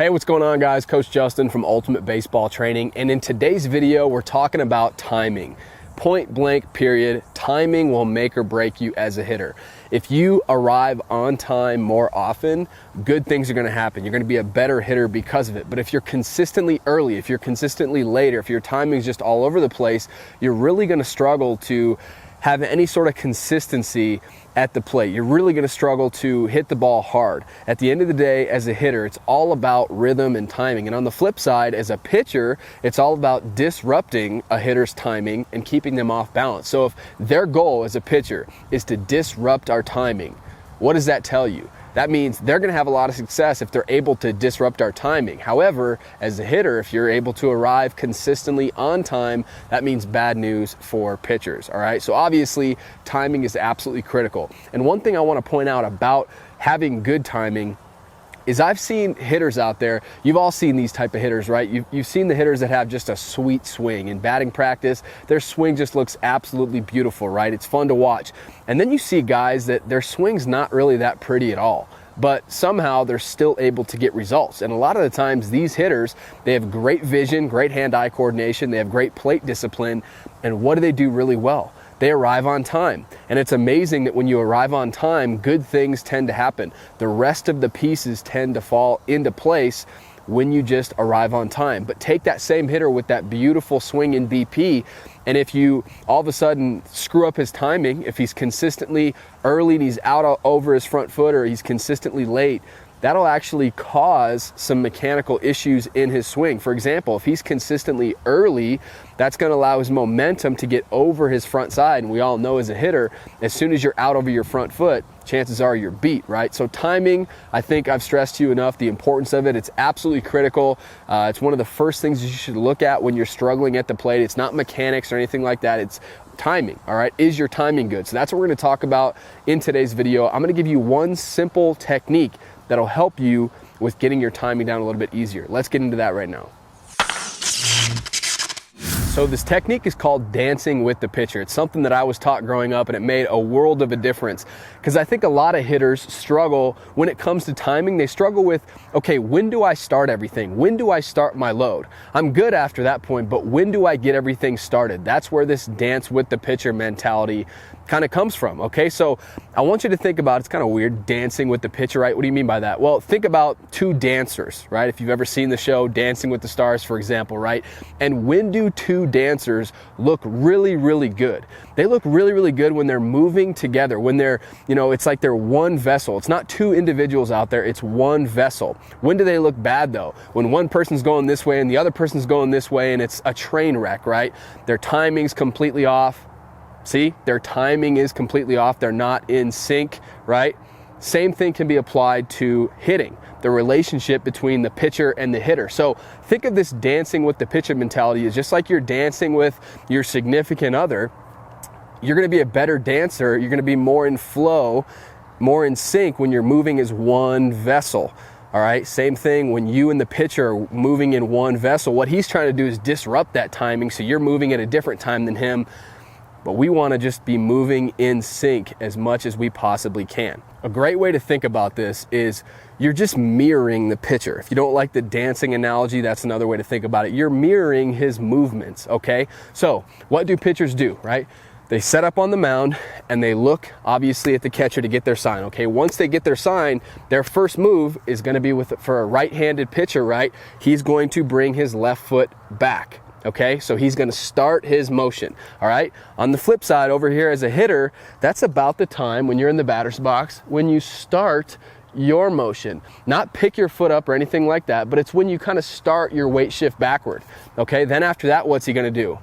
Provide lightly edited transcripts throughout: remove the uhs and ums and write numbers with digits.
Hey, what's going on, guys? Coach Justin from Ultimate Baseball Training, and in today's video we're talking about timing. Point blank period. Timing will make or break you as a hitter. If you arrive on time more often, good things are going to happen. You're going to be a better hitter because of it. But if you're consistently early, if you're consistently later, if your timing is just all over the place, you're really going to struggle to have any sort of consistency at the plate. You're really going to struggle to hit the ball hard. At the end of the day, as a hitter, it's all about rhythm and timing. And on the flip side, as a pitcher, it's all about disrupting a hitter's timing and keeping them off balance. So if their goal as a pitcher is to disrupt our timing, what does that tell you? That means they're going to have a lot of success if they're able to disrupt our timing. However, as a hitter, if you're able to arrive consistently on time, that means bad news for pitchers, all right? So obviously, timing is absolutely critical. And one thing I want to point out about having good timing is I've seen hitters out there. You've all seen these type of hitters, right? You've seen the hitters that have just a sweet swing. In batting practice, their swing just looks absolutely beautiful, right? It's fun to watch. And then you see guys that their swing's not really that pretty at all, but somehow they're still able to get results. And a lot of the times these hitters, they have great vision, great hand-eye coordination, they have great plate discipline, and what do they do really well? They arrive on time. And it's amazing that when you arrive on time, good things tend to happen. The rest of the pieces tend to fall into place when you just arrive on time. But take that same hitter with that beautiful swing in BP, and if you all of a sudden screw up his timing, if he's consistently early and he's out over his front foot, or he's consistently late, that'll actually cause some mechanical issues in his swing. For example, if he's consistently early, that's going to allow his momentum to get over his front side. And we all know as a hitter, as soon as you're out over your front foot, chances are you're beat, right? So timing, I think I've stressed to you enough the importance of it. It's absolutely critical. It's one of the first things you should look at when you're struggling at the plate. It's not mechanics or anything like that. It's timing, all right? Is your timing good? So that's what we're going to talk about in today's video. I'm going to give you one simple technique that'll help you with getting your timing down a little bit easier. Let's get into that right now. So this technique is called dancing with the pitcher. It's something that I was taught growing up, and it made a world of a difference, because I think a lot of hitters struggle when it comes to timing. They struggle with, okay, when do I start everything? When do I start my load? I'm good after that point, but when do I get everything started? That's where this dance with the pitcher mentality kind of comes from, okay? So I want you to think about, it's kind of weird, dancing with the pitcher, right? What do you mean by that? Well, think about two dancers, right? If you've ever seen the show Dancing with the Stars, for example, right? And when do two dancers look really, really good? They look really, really good when they're moving together, when they're, it's like they're one vessel. It's not two individuals out there, it's one vessel. When do they look bad though? When one person's going this way and the other person's going this way, and it's a train wreck, right? Their timing's completely off. See, their timing is completely off. They're not in sync, right? Same thing can be applied to hitting, the relationship between the pitcher and the hitter. So think of this dancing with the pitcher mentality as just like you're dancing with your significant other. You're going to be a better dancer. You're going to be more in flow, more in sync when you're moving as one vessel. All right, same thing when you and the pitcher are moving in one vessel. What he's trying to do is disrupt that timing, so you're moving at a different time than him. But we want to just be moving in sync as much as we possibly can. A great way to think about this is you're just mirroring the pitcher. If you don't like the dancing analogy, that's another way to think about it. You're mirroring his movements, okay? So what do pitchers do, right? They set up on the mound and they look obviously at the catcher to get their sign, okay? Once they get their sign, their first move is going to be for a right-handed pitcher, right? He's going to bring his left foot back. Okay, so he's going to start his motion, all right? On the flip side over here as a hitter, that's about the time when you're in the batter's box when you start your motion. Not pick your foot up or anything like that, but it's when you kind of start your weight shift backward, okay? Then after that, what's he going to do?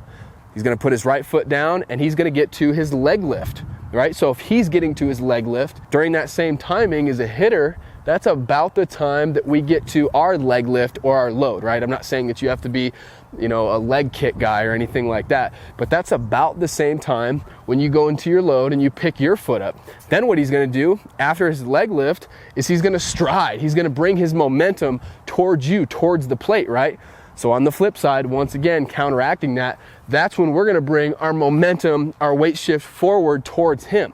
He's going to put his right foot down and he's going to get to his leg lift, right? So if he's getting to his leg lift during that same timing as a hitter, that's about the time that we get to our leg lift or our load, right? I'm not saying that you have to be, a leg kick guy or anything like that, but that's about the same time when you go into your load and you pick your foot up. Then what he's going to do after his leg lift is he's going to stride. He's going to bring his momentum towards you, towards the plate, right? So on the flip side, once again, counteracting that, that's when we're going to bring our momentum, our weight shift forward towards him.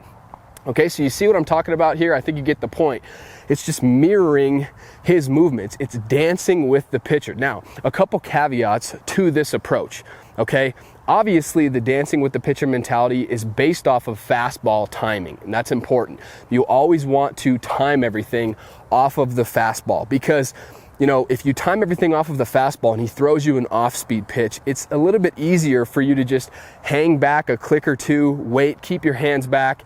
Okay, so you see what I'm talking about here? I think you get the point. It's just mirroring his movements. It's dancing with the pitcher. Now, a couple caveats to this approach, okay? Obviously, the dancing with the pitcher mentality is based off of fastball timing, and that's important. You always want to time everything off of the fastball because, you know, if you time everything off of the fastball and he throws you an off-speed pitch, it's a little bit easier for you to just hang back a click or two, wait, keep your hands back,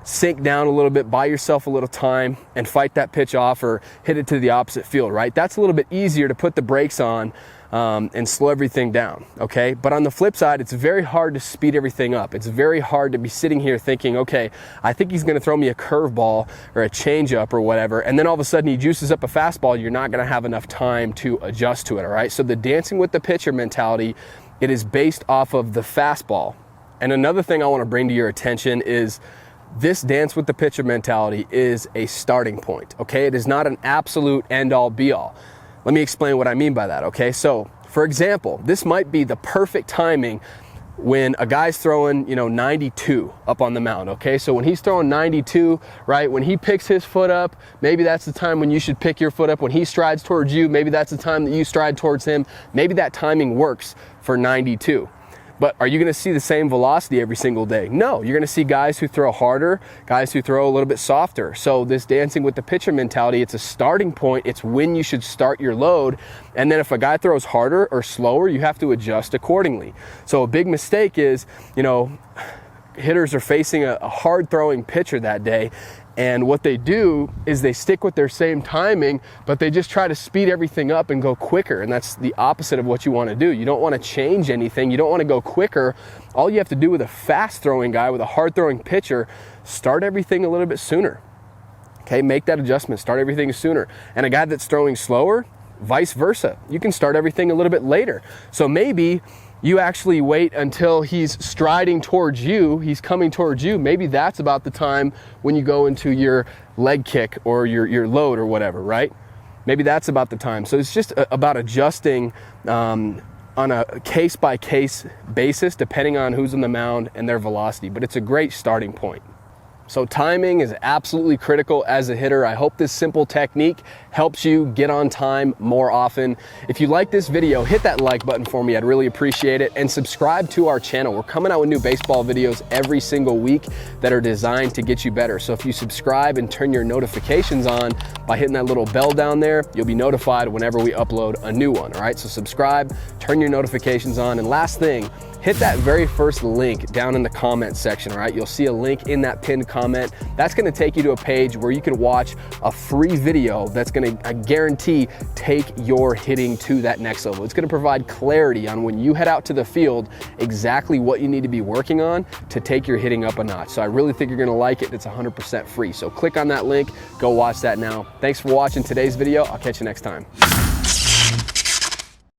sink down a little bit, buy yourself a little time, and fight that pitch off or hit it to the opposite field, right? That's a little bit easier to put the brakes on and slow everything down, okay? But on the flip side, it's very hard to speed everything up. It's very hard to be sitting here thinking, okay, I think he's gonna throw me a curveball or a changeup or whatever, and then all of a sudden he juices up a fastball, you're not gonna have enough time to adjust to it, all right? So the dancing with the pitcher mentality, it is based off of the fastball. And another thing I wanna bring to your attention is this dance with the pitcher mentality is a starting point, okay? It is not an absolute end-all be-all. Let me explain what I mean by that, okay? So, for example, this might be the perfect timing when a guy's throwing, 92 up on the mound, okay? So when he's throwing 92, right, when he picks his foot up, maybe that's the time when you should pick your foot up. When he strides towards you, maybe that's the time that you stride towards him. Maybe that timing works for 92. But are you gonna see the same velocity every single day? No, you're gonna see guys who throw harder, guys who throw a little bit softer. So this dancing with the pitcher mentality, it's a starting point. It's when you should start your load. And then if a guy throws harder or slower, you have to adjust accordingly. So a big mistake is, hitters are facing a hard throwing pitcher that day. And what they do is they stick with their same timing, but they just try to speed everything up and go quicker. And that's the opposite of what you want to do. You don't want to change anything. You don't want to go quicker. All you have to do with a fast throwing guy, with a hard throwing pitcher, start everything a little bit sooner. Okay, make that adjustment, start everything sooner. And a guy that's throwing slower, vice versa. You can start everything a little bit later. So maybe you actually wait until he's striding towards you, he's coming towards you. Maybe that's about the time when you go into your leg kick or your load or whatever, right? Maybe that's about the time. So it's just about adjusting on a case-by-case basis, depending on who's on the mound and their velocity. But it's a great starting point. So timing is absolutely critical as a hitter. I hope this simple technique helps you get on time more often. If you like this video, hit that like button for me. I'd really appreciate it. And subscribe to our channel. We're coming out with new baseball videos every single week that are designed to get you better. So if you subscribe and turn your notifications on by hitting that little bell down there, you'll be notified whenever we upload a new one, all right? So subscribe, turn your notifications on. And last thing, hit that very first link down in the comment section, all right? You'll see a link in that pinned comment. That's gonna take you to a page where you can watch a free video that's gonna, I guarantee, take your hitting to that next level. It's gonna provide clarity on when you head out to the field, exactly what you need to be working on to take your hitting up a notch. So I really think you're gonna like it. It's 100% free. So click on that link, go watch that now. Thanks for watching today's video. I'll catch you next time.